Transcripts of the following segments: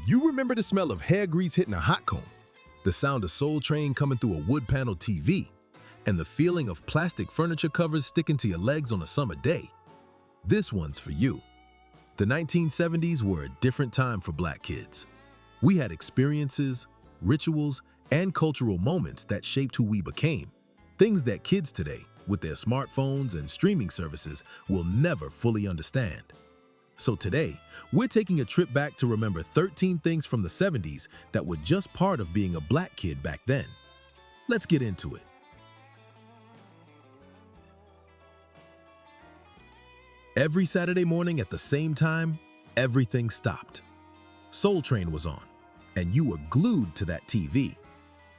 You remember the smell of hair grease hitting a hot comb, the sound of Soul Train coming through a wood panel TV, and the feeling of plastic furniture covers sticking to your legs on a summer day? This one's for you. The 1970s were a different time for Black kids. We had experiences, rituals, and cultural moments that shaped who we became. Things that kids today, with their smartphones and streaming services, will never fully understand. So today, we're taking a trip back to remember 13 things from the 70s that were just part of being a Black kid back then. Let's get into it. Every Saturday morning at the same time, everything stopped. Soul Train was on, and you were glued to that TV.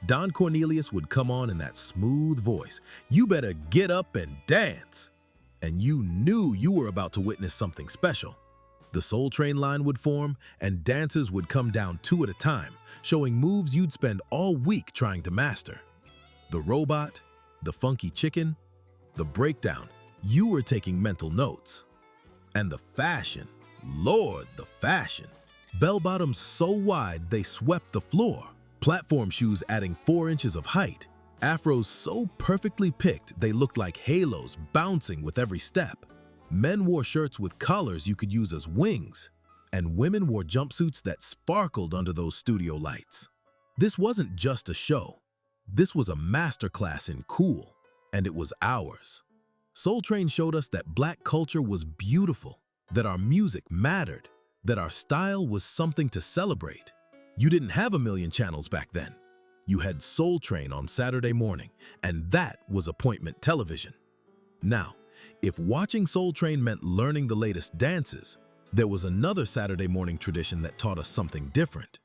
Don Cornelius would come on in that smooth voice. "You better get up and dance." And you knew you were about to witness something special. The Soul Train line would form, and dancers would come down two at a time, showing moves you'd spend all week trying to master. The robot, the funky chicken, the breakdown, you were taking mental notes. And the fashion, Lord, the fashion. Bell-bottoms so wide they swept the floor. Platform shoes adding 4 inches of height. Afros so perfectly picked they looked like halos bouncing with every step. Men wore shirts with collars you could use as wings, and women wore jumpsuits that sparkled under those studio lights. This wasn't just a show. This was a masterclass in cool, and it was ours. Soul Train showed us that Black culture was beautiful, that our music mattered, that our style was something to celebrate. You didn't have a million channels back then. You had Soul Train on Saturday morning, and that was appointment television. Now, if watching Soul Train meant learning the latest dances, there was another Saturday morning tradition that taught us something different.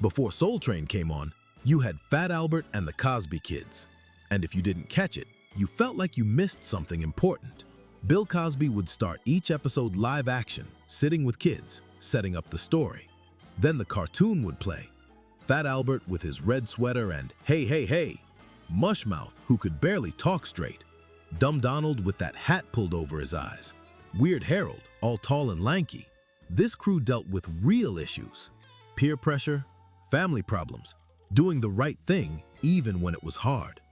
Before Soul Train came on, you had Fat Albert and the Cosby Kids. And if you didn't catch it, you felt like you missed something important. Bill Cosby would start each episode live action, sitting with kids, setting up the story. Then the cartoon would play. Fat Albert with his red sweater and hey, hey, hey. Mushmouth, who could barely talk straight. Dumb Donald with that hat pulled over his eyes. Weird Harold, all tall and lanky. This crew dealt with real issues. Peer pressure, family problems, doing the right thing even when it was hard.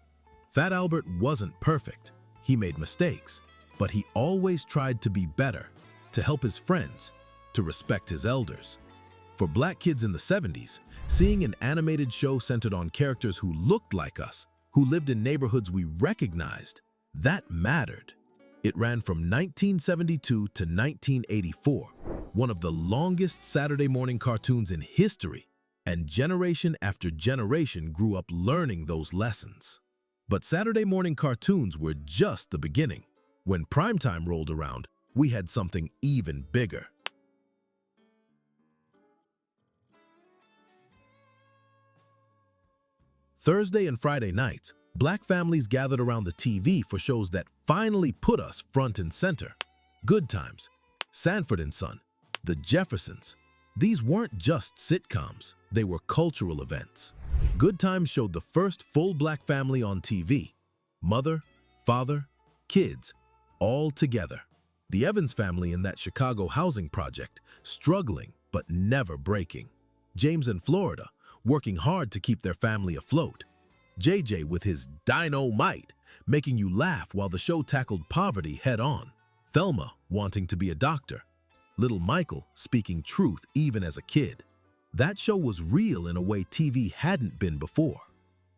Fat Albert wasn't perfect. He made mistakes, but he always tried to be better, to help his friends, to respect his elders. For Black kids in the 70s, seeing an animated show centered on characters who looked like us, who lived in neighborhoods we recognized, that mattered. It ran from 1972 to 1984, one of the longest Saturday morning cartoons in history, and generation after generation grew up learning those lessons. But Saturday morning cartoons were just the beginning. When primetime rolled around, we had something even bigger. Thursday and Friday nights, Black families gathered around the TV for shows that finally put us front and center. Good Times, Sanford and Son, The Jeffersons. These weren't just sitcoms, they were cultural events. Good Times showed the first full Black family on TV. Mother, father, kids, all together. The Evans family in that Chicago housing project, struggling but never breaking. James in Florida, working hard to keep their family afloat. JJ with his dynamite, making you laugh while the show tackled poverty head-on. Thelma wanting to be a doctor. Little Michael speaking truth even as a kid. That show was real in a way TV hadn't been before.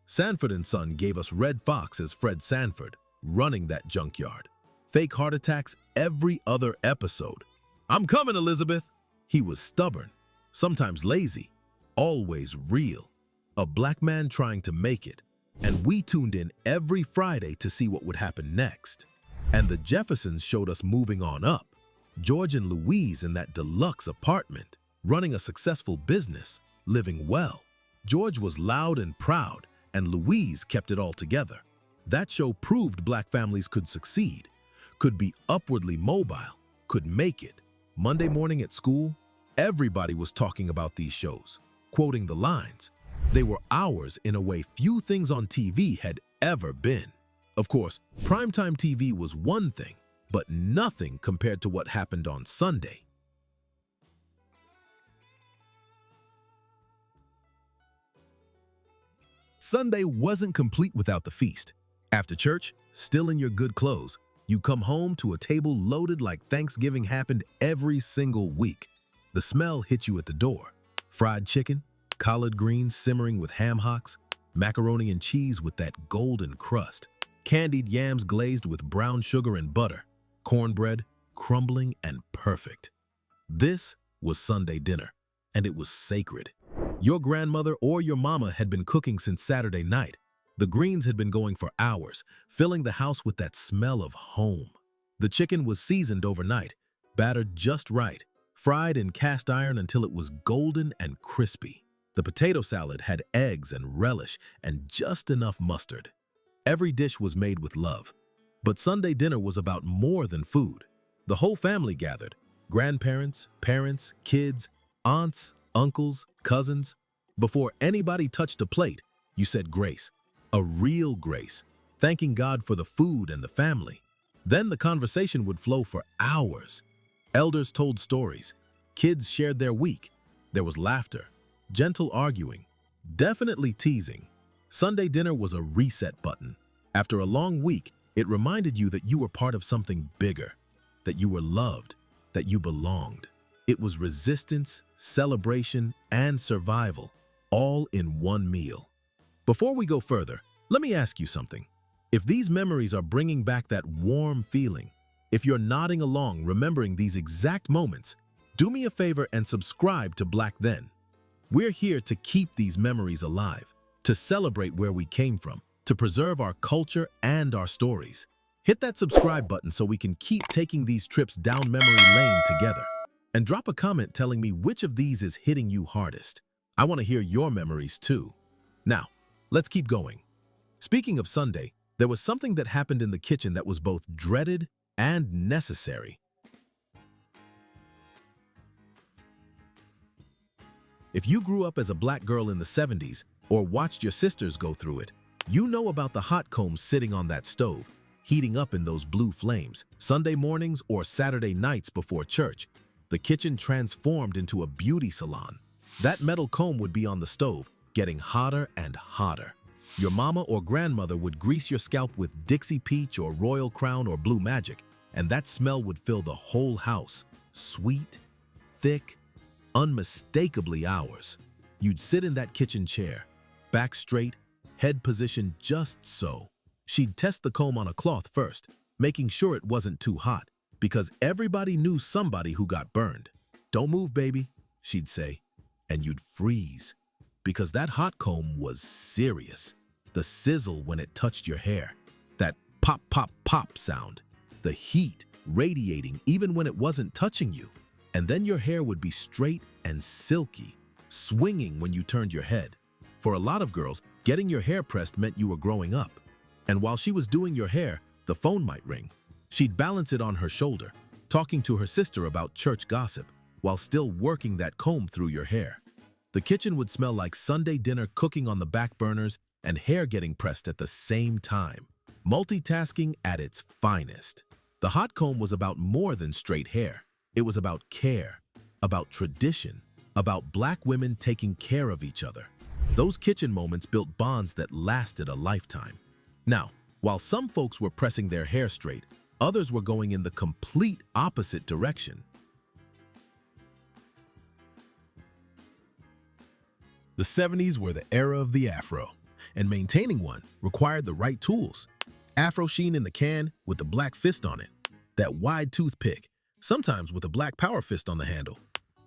Sanford and Son gave us Red Fox as Fred Sanford, running that junkyard. Fake heart attacks every other episode. "I'm coming, Elizabeth!" He was stubborn, sometimes lazy, always real. A Black man trying to make it. And we tuned in every Friday to see what would happen next. And the Jeffersons showed us moving on up. George and Louise in that deluxe apartment, running a successful business, living well. George was loud and proud, and Louise kept it all together. That show proved Black families could succeed, could be upwardly mobile, could make it. Monday morning at school, everybody was talking about these shows, quoting the lines. They were ours in a way few things on TV had ever been. Of course, primetime TV was one thing, but nothing compared to what happened on Sunday. Sunday wasn't complete without the feast. After church, still in your good clothes, you come home to a table loaded like Thanksgiving happened every single week. The smell hit you at the door. Fried chicken, collard greens simmering with ham hocks, macaroni and cheese with that golden crust, candied yams glazed with brown sugar and butter, cornbread, crumbling and perfect. This was Sunday dinner, and it was sacred. Your grandmother or your mama had been cooking since Saturday night. The greens had been going for hours, filling the house with that smell of home. The chicken was seasoned overnight, battered just right, fried in cast iron until it was golden and crispy. The potato salad had eggs and relish and just enough mustard. Every dish was made with love. But Sunday dinner was about more than food. The whole family gathered. Grandparents, parents, kids, aunts, uncles, cousins. Before anybody touched a plate, you said grace. A real grace, thanking God for the food and the family. Then the conversation would flow for hours. Elders told stories. Kids shared their week. There was laughter, gentle arguing, definitely teasing. Sunday dinner was a reset button. After a long week, it reminded you that you were part of something bigger, that you were loved, that you belonged. It was resistance, celebration, and survival, all in one meal. Before we go further, let me ask you something. If these memories are bringing back that warm feeling, if you're nodding along remembering these exact moments, do me a favor and subscribe to Black Then. We're here to keep these memories alive, to celebrate where we came from, to preserve our culture and our stories. Hit that subscribe button so we can keep taking these trips down memory lane together. And drop a comment telling me which of these is hitting you hardest. I want to hear your memories too. Now, let's keep going. Speaking of Sunday, there was something that happened in the kitchen that was both dreaded and necessary. If you grew up as a black girl in the 70s or watched your sisters go through it, you know about the hot comb sitting on that stove, heating up in those blue flames, Sunday mornings or Saturday nights before church. The kitchen transformed into a beauty salon. That metal comb would be on the stove, getting hotter and hotter. Your mama or grandmother would grease your scalp with Dixie Peach or Royal Crown or Blue Magic, and that smell would fill the whole house. Sweet, thick, unmistakably ours. You'd sit in that kitchen chair, back straight, head positioned just so. She'd test the comb on a cloth first, making sure it wasn't too hot, because everybody knew somebody who got burned. "Don't move, baby," she'd say, and you'd freeze, because that hot comb was serious. The sizzle when it touched your hair, that pop, pop, pop sound, the heat radiating even when it wasn't touching you. And then your hair would be straight and silky, swinging when you turned your head. For a lot of girls, getting your hair pressed meant you were growing up. And while she was doing your hair, the phone might ring. She'd balance it on her shoulder, talking to her sister about church gossip, while still working that comb through your hair. The kitchen would smell like Sunday dinner cooking on the back burners and hair getting pressed at the same time. Multitasking at its finest. The hot comb was about more than straight hair. It was about care, about tradition, about black women taking care of each other. Those kitchen moments built bonds that lasted a lifetime. Now, while some folks were pressing their hair straight, others were going in the complete opposite direction. The 70s were the era of the Afro, and maintaining one required the right tools. Afro sheen in the can with the black fist on it, that wide toothpick, sometimes with a black power fist on the handle.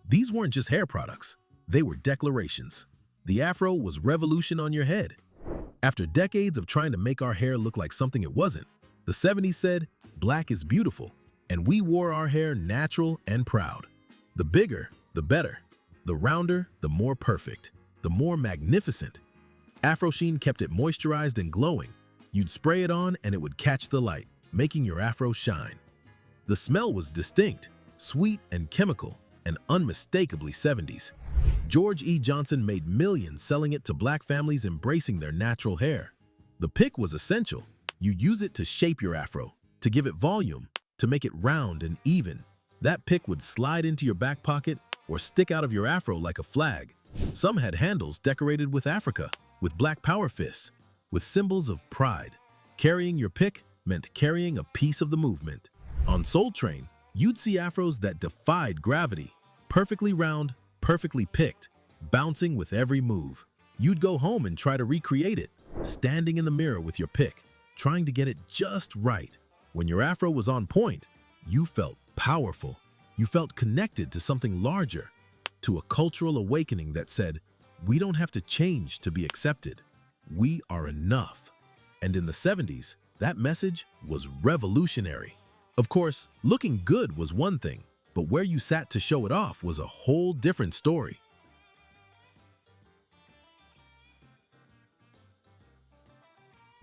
These weren't just hair products, they were declarations. The Afro was revolution on your head. After decades of trying to make our hair look like something it wasn't, the 70s said, "Black is beautiful," and we wore our hair natural and proud. The bigger, the better. The rounder, the more perfect. The more magnificent. Afro sheen kept it moisturized and glowing. You'd spray it on and it would catch the light, making your afro shine. The smell was distinct, sweet and chemical, and unmistakably 70s. George E. Johnson made millions selling it to black families embracing their natural hair. The pick was essential. You'd use it to shape your afro, to give it volume, to make it round and even. That pick would slide into your back pocket or stick out of your afro like a flag. Some had handles decorated with Africa, with black power fists, with symbols of pride. Carrying your pick meant carrying a piece of the movement. On Soul Train, you'd see afros that defied gravity, perfectly round, perfectly picked, bouncing with every move. You'd go home and try to recreate it, standing in the mirror with your pick, trying to get it just right. When your afro was on point, you felt powerful. You felt connected to something larger, to a cultural awakening that said, we don't have to change to be accepted. We are enough. And in the 70s, that message was revolutionary. Of course, looking good was one thing, but where you sat to show it off was a whole different story.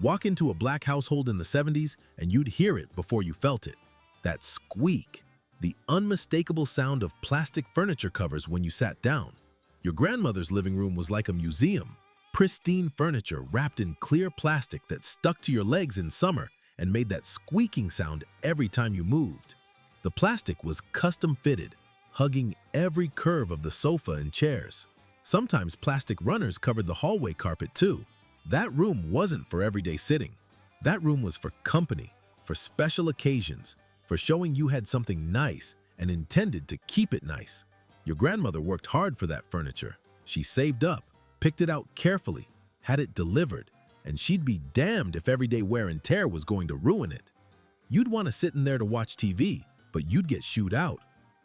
Walk into a black household in the 70s and you'd hear it before you felt it. That squeak, the unmistakable sound of plastic furniture covers when you sat down. Your grandmother's living room was like a museum. Pristine furniture wrapped in clear plastic that stuck to your legs in summer and made that squeaking sound every time you moved. The plastic was custom fitted, hugging every curve of the sofa and chairs. Sometimes plastic runners covered the hallway carpet too. That room wasn't for everyday sitting. That room was for company, for special occasions, for showing you had something nice and intended to keep it nice. Your grandmother worked hard for that furniture. She saved up, picked it out carefully, had it delivered, and she'd be damned if everyday wear and tear was going to ruin it. You'd want to sit in there to watch TV, but you'd get shooed out.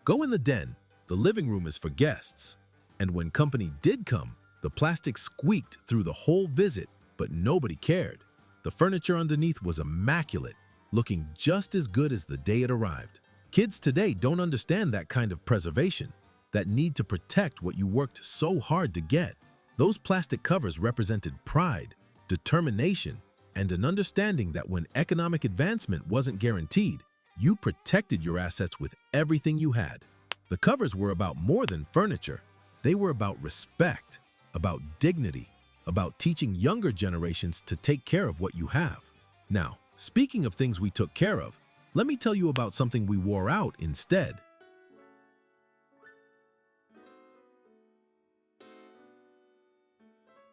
Go in the den. The living room is for guests. And when company did come, the plastic squeaked through the whole visit, but nobody cared. The furniture underneath was immaculate, looking just as good as the day it arrived. Kids today don't understand that kind of preservation, that need to protect what you worked so hard to get. Those plastic covers represented pride, determination, and an understanding that when economic advancement wasn't guaranteed, you protected your assets with everything you had. The covers were about more than furniture. They were about respect, about dignity, about teaching younger generations to take care of what you have. Now, speaking of things we took care of, let me tell you about something we wore out instead.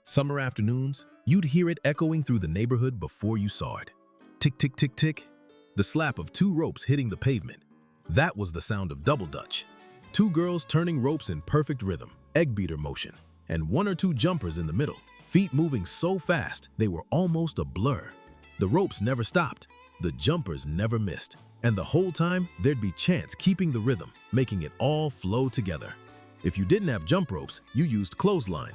Summer afternoons, you'd hear it echoing through the neighborhood before you saw it. Tick, tick, tick, tick. The slap of two ropes hitting the pavement. That was the sound of double dutch. Two girls turning ropes in perfect rhythm, egg beater motion, and one or two jumpers in the middle, feet moving so fast they were almost a blur. The ropes never stopped, the jumpers never missed, and the whole time there'd be chants keeping the rhythm, making it all flow together. If you didn't have jump ropes, you used clothesline.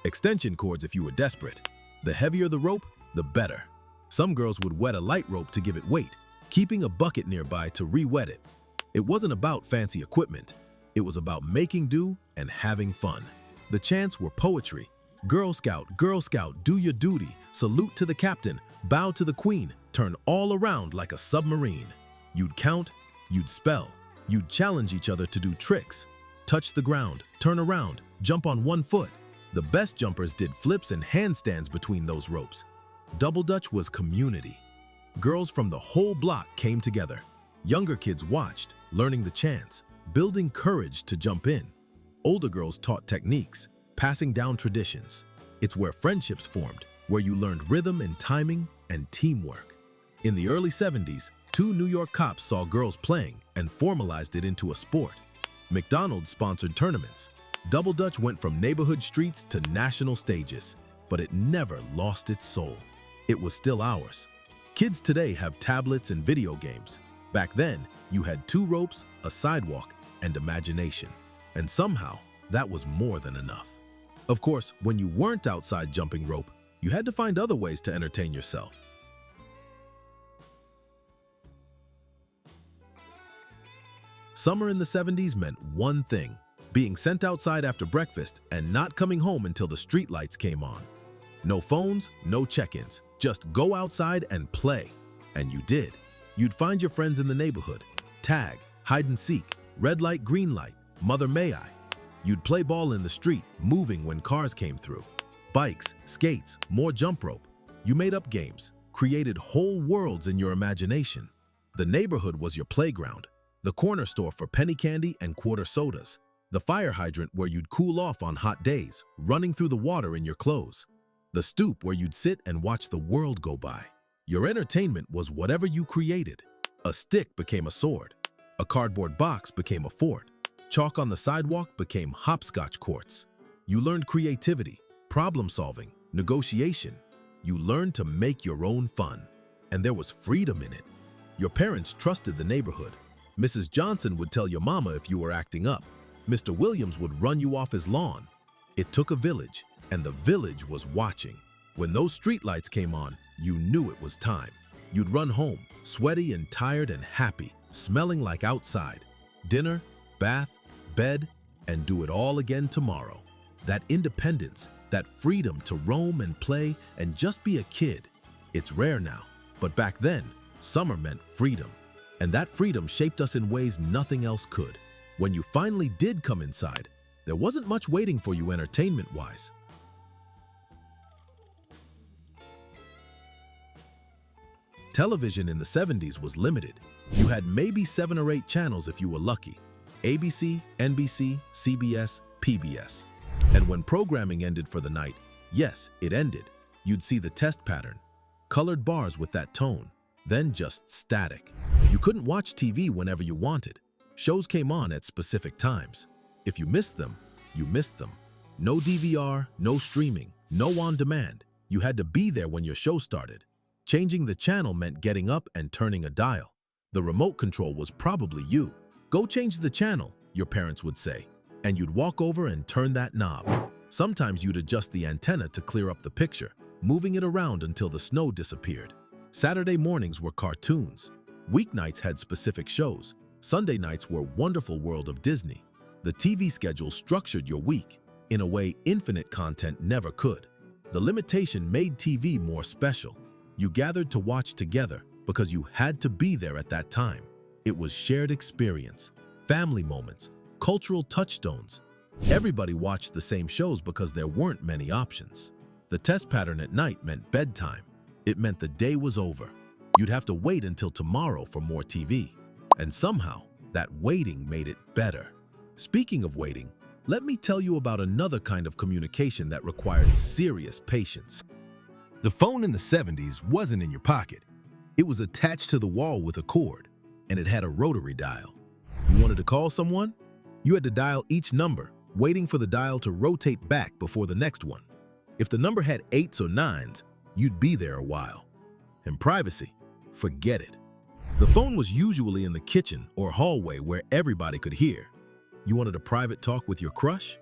Extension cords if you were desperate. The heavier the rope, the better. Some girls would wet a light rope to give it weight, keeping a bucket nearby to re-wet it. It wasn't about fancy equipment. It was about making do and having fun. The chants were poetry. Girl Scout, do your duty. Salute to the captain, bow to the queen, turn all around like a submarine. You'd count, you'd spell, you'd challenge each other to do tricks. Touch the ground, turn around, jump on one foot. The best jumpers did flips and handstands between those ropes. Double Dutch was community. Girls from the whole block came together. Younger kids watched, learning the chants, building courage to jump in. Older girls taught techniques, passing down traditions. It's where friendships formed, where you learned rhythm and timing and teamwork. In the early 70s, two New York cops saw girls playing and formalized it into a sport. McDonald's sponsored tournaments. Double Dutch went from neighborhood streets to national stages, but it never lost its soul. It was still ours. Kids today have tablets and video games. Back then, you had two ropes, a sidewalk, and imagination. And somehow, that was more than enough. Of course, when you weren't outside jumping rope, you had to find other ways to entertain yourself. Summer in the 70s meant one thing: being sent outside after breakfast and not coming home until the streetlights came on. No phones, no check-ins, just go outside and play. And you did. You'd find your friends in the neighborhood, tag, hide and seek, red light, green light, mother may I. You'd play ball in the street, moving when cars came through. Bikes, skates, more jump rope. You made up games, created whole worlds in your imagination. The neighborhood was your playground, the corner store for penny candy and quarter sodas, the fire hydrant where you'd cool off on hot days, running through the water in your clothes, the stoop where you'd sit and watch the world go by. Your entertainment was whatever you created. A stick became a sword, a cardboard box became a fort, chalk on the sidewalk became hopscotch courts. You learned creativity, problem solving, negotiation. You learned to make your own fun, and there was freedom in it. Your parents trusted the neighborhood. Mrs. Johnson would tell your mama if you were acting up. Mr. Williams would run you off his lawn. It took a village, and the village was watching. When those streetlights came on, you knew it was time. You'd run home, sweaty and tired and happy, smelling like outside. Dinner, bath, bed, and do it all again tomorrow. That independence, that freedom to roam and play and just be a kid. It's rare now, but back then, summer meant freedom. And that freedom shaped us in ways nothing else could. When you finally did come inside, there wasn't much waiting for you entertainment-wise. Television in the 70s was limited. You had maybe 7 or 8 channels if you were lucky. ABC, NBC, CBS, PBS. And when programming ended for the night, yes, it ended. You'd see the test pattern. Colored bars with that tone, then just static. You couldn't watch TV whenever you wanted. Shows came on at specific times. If you missed them, you missed them. No DVR, no streaming, no on-demand. You had to be there when your show started. Changing the channel meant getting up and turning a dial. The remote control was probably you. Go change the channel, your parents would say, and you'd walk over and turn that knob. Sometimes you'd adjust the antenna to clear up the picture, moving it around until the snow disappeared. Saturday mornings were cartoons. Weeknights had specific shows. Sunday nights were Wonderful World of Disney. The TV schedule structured your week in a way infinite content never could. The limitation made TV more special. You gathered to watch together because you had to be there at that time. It was shared experience, family moments, cultural touchstones. Everybody watched the same shows because there weren't many options. The test pattern at night meant bedtime. It meant the day was over. You'd have to wait until tomorrow for more TV. And somehow, that waiting made it better. Speaking of waiting, let me tell you about another kind of communication that required serious patience. The phone in the 70s wasn't in your pocket. It was attached to the wall with a cord, and it had a rotary dial. You wanted to call someone? You had to dial each number, waiting for the dial to rotate back before the next one. If the number had 8s or 9s, you'd be there a while. And privacy, forget it. The phone was usually in the kitchen or hallway where everybody could hear. You wanted a private talk with your crush?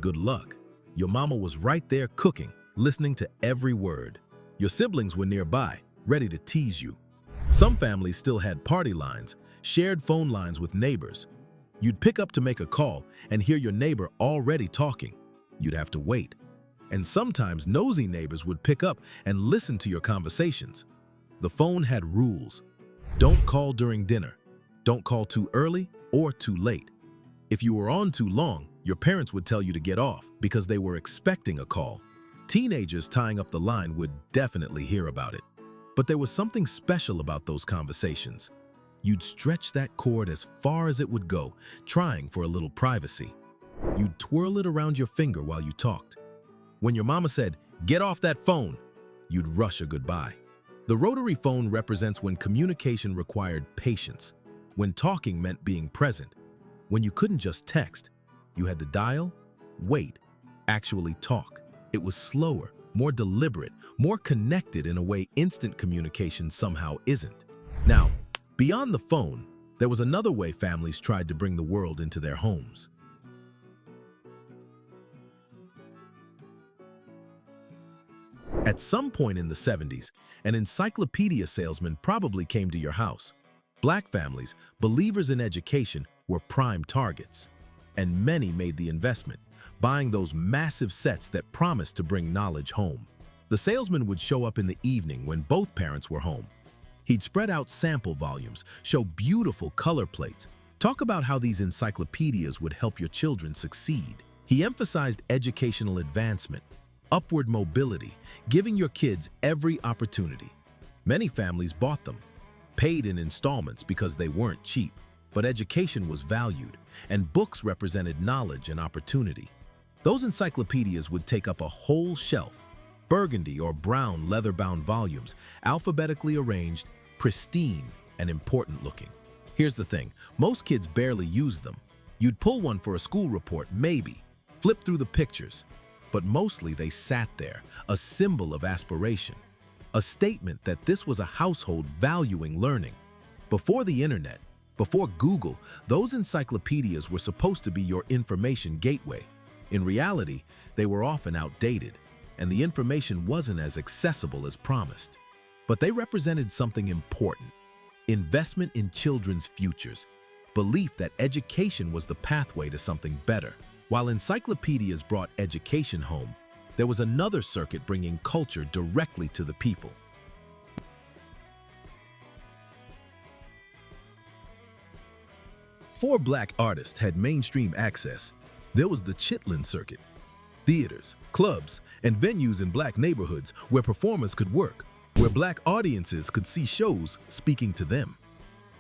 Good luck. Your mama was right there cooking, listening to every word. Your siblings were nearby, ready to tease you. Some families still had party lines, shared phone lines with neighbors. You'd pick up to make a call and hear your neighbor already talking. You'd have to wait. And sometimes nosy neighbors would pick up and listen to your conversations. The phone had rules. Don't call during dinner. Don't call too early or too late. If you were on too long, your parents would tell you to get off because they were expecting a call. Teenagers tying up the line would definitely hear about it. But there was something special about those conversations. You'd stretch that cord as far as it would go, trying for a little privacy. You'd twirl it around your finger while you talked. When your mama said, "Get off that phone," you'd rush a goodbye. The rotary phone represents when communication required patience, when talking meant being present, when you couldn't just text. You had to dial, wait, actually talk. It was slower, more deliberate, more connected in a way instant communication somehow isn't. Now, beyond the phone, there was another way families tried to bring the world into their homes. At some point in the 70s, an encyclopedia salesman probably came to your house. Black families, believers in education, were prime targets. And many made the investment, buying those massive sets that promised to bring knowledge home. The salesman would show up in the evening when both parents were home. He'd spread out sample volumes, show beautiful color plates, talk about how these encyclopedias would help your children succeed. He emphasized educational advancement, upward mobility, giving your kids every opportunity. Many families bought them. paid in installments because they weren't cheap, but education was valued, and books represented knowledge and opportunity. Those encyclopedias would take up a whole shelf, burgundy or brown leather-bound volumes, alphabetically arranged, pristine and important looking. Here's the thing, most kids barely use them. You'd pull one for a school report, maybe, flip through the pictures, but mostly they sat there, a symbol of aspiration, a statement that this was a household valuing learning. Before the internet, before Google, those encyclopedias were supposed to be your information gateway. In reality, they were often outdated, and the information wasn't as accessible as promised. But they represented something important: investment in children's futures, belief that education was the pathway to something better. While encyclopedias brought education home, there was another circuit bringing culture directly to the people. Before Black artists had mainstream access, there was the Chitlin circuit. Theaters, clubs, and venues in Black neighborhoods where performers could work, where Black audiences could see shows speaking to them.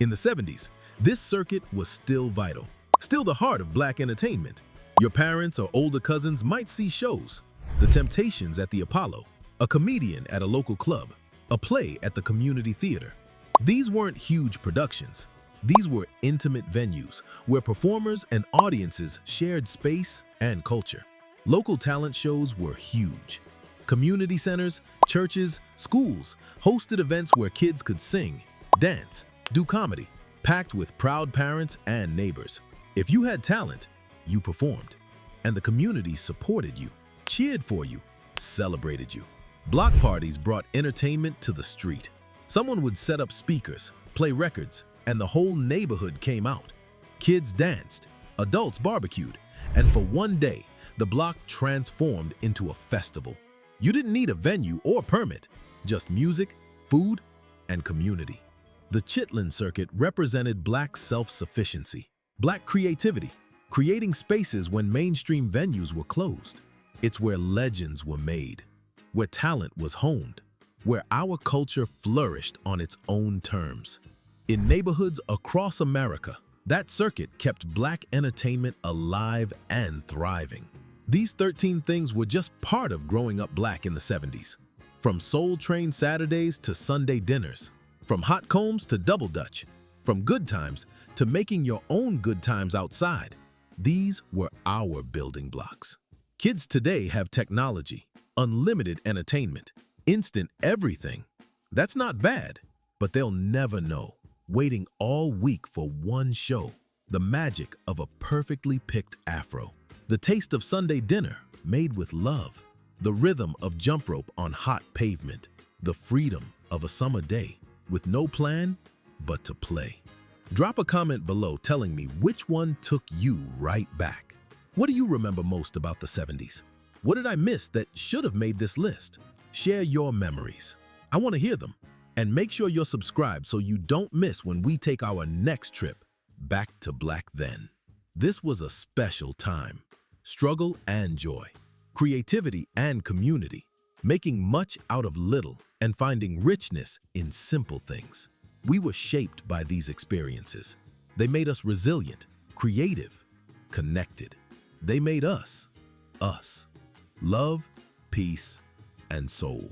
In the 70s, this circuit was still vital, still the heart of Black entertainment. Your parents or older cousins might see shows: The Temptations at the Apollo, a comedian at a local club, a play at the community theater. These weren't huge productions. These were intimate venues where performers and audiences shared space and culture. Local talent shows were huge. Community centers, churches, schools hosted events where kids could sing, dance, do comedy, packed with proud parents and neighbors. If you had talent, you performed, and the community supported you, cheered for you, celebrated you. Block parties brought entertainment to the street. Someone would set up speakers, play records, and the whole neighborhood came out. Kids danced, adults barbecued, and for one day, the block transformed into a festival. You didn't need a venue or permit, just music, food, and community. The Chitlin circuit represented Black self-sufficiency, Black creativity, creating spaces when mainstream venues were closed. It's where legends were made, where talent was honed, where our culture flourished on its own terms. In neighborhoods across America, that circuit kept Black entertainment alive and thriving. These 13 things were just part of growing up Black in the 70s. From Soul Train Saturdays to Sunday dinners, from hot combs to double dutch, from good times to making your own good times outside. These were our building blocks. Kids today have technology, unlimited entertainment, instant everything. That's not bad, but they'll never know, waiting all week for one show, the magic of a perfectly picked Afro, the taste of Sunday dinner made with love, the rhythm of jump rope on hot pavement, the freedom of a summer day with no plan but to play. Drop a comment below telling me which one took you right back. What do you remember most about the 70s? What did I miss that should have made this list? Share your memories. I want to hear them. And make sure you're subscribed so you don't miss when we take our next trip back to Black then. This was a special time. Struggle and joy, creativity and community, making much out of little and finding richness in simple things. We were shaped by these experiences. They made us resilient, creative, connected. They made us, us. Love, peace, and soul.